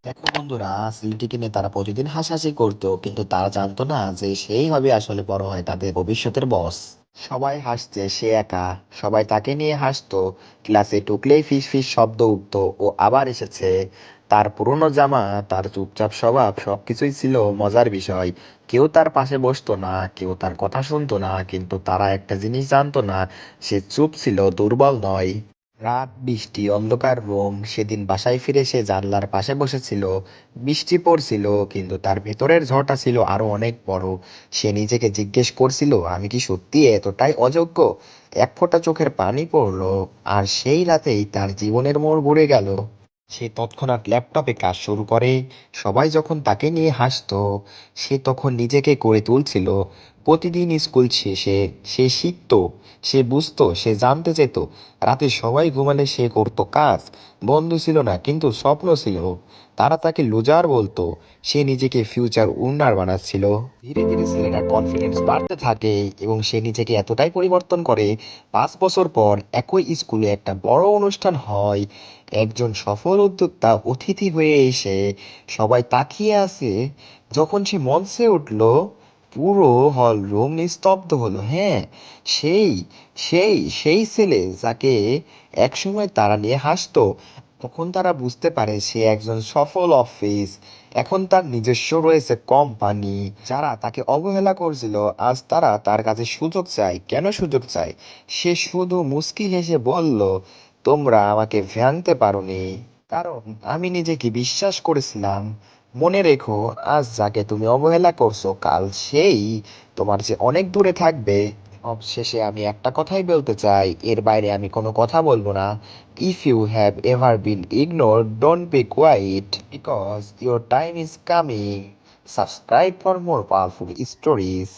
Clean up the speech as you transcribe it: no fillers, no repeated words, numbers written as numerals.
দেখো বন্ধুরা, সিলিটিকে নিয়ে তারা প্রতিদিন হাসাহাসি করতো, কিন্তু তারা জানতো না যে সেই হবে আসলে বড় হয় তাদের ভবিষ্যতের বস। সবাই হাসছে, সে একা। সবাই তাকে নিয়ে হাসতো। ক্লাসে ঢুকলেই ফিস ফিস শব্দ উঠতো। ও আবার এসেছে। তার পুরনো জামা, তার চুপচাপ স্বভাব, সবকিছুই ছিল মজার বিষয়। কেউ তার পাশে বসতো না, কেউ তার কথা শুনতো না, কিন্তু তারা একটা জিনিস জানতো না, সে চুপ ছিল, দুর্বল নয়। রাত, বৃষ্টি, অন্ধকার রুম। সেদিন বাসায় ফিরে সে জানলার পাশে বসেছিল। বৃষ্টি পড়ছিল, কিন্তু তার ভেতরের ঝড়টা ছিল আরো অনেক বড়। সে নিজেকে জিজ্ঞেস করছিল, আমি কি সত্যি এতটাই অযোগ্য? এক ফোঁটা চোখের পানি পড়লো। আর সেই রাতেই তার জীবনের মোড় ঘুরে গেল। সে তৎক্ষণাৎ ল্যাপটপে কাজ শুরু করে। সবাই যখন তাকে নিয়ে হাসতো, সে তখন নিজেকে গড়ে তুলছিল। প্রতিদিন স্কুল শেষে সে শিখতো, সে বুঝতো, সে জানতে চেত। রাতে সবাই ঘুমালে সে করতো কাজ। বন্ধু ছিল না, কিন্তু স্বপ্ন ছিল। তারা তাকে লুজার বলতো। সে নিজেকে ফিউচার উইনার বানাচ্ছিল। ধীরে ধীরে ছেলেটার কনফিডেন্স বাড়তে থাকে, এবং সে নিজেকে এতটাই পরিবর্তন করে। 5 বছর পর একই স্কুলে একটা বড় অনুষ্ঠান হয়। একজন সফল উদ্যোক্তা অতিথি হয়ে এসে সবাই তাকিয়ে আছে। যখন সে মঞ্চে উঠল, পুরো হল রুম নিস্তব্ধ হলো। হ্যাঁ, সেই সেই ছেলে যাকে একসময় তারা নিয়ে হাসতো। তখন তারা বুঝতে পারে সে একজন সফল অফিস। এখন তার নিজস্ব রয়েছে কোম্পানি। যারা তাকে অবহেলা করছিল, আজ তারা তার কাছে সুযোগ চায়। কেন সুযোগ চায়? সে শুধু মুচকি হেসে বলল, তোমরা আমাকে ভাঙতে পারোনি, কারণ আমি নিজেকে বিশ্বাস করেছিলাম। মনে রেখো, আজ যাকে তুমি অবহেলা করছো, কাল সেই তোমার যে অনেক দূরে থাকবে। অবশেষে আমি একটা কথাই বলতে চাই, এর বাইরে আমি কোনো কথা বলবো না। If you have ever been ignored, don't be quiet, because your time is coming. Subscribe for more powerful stories.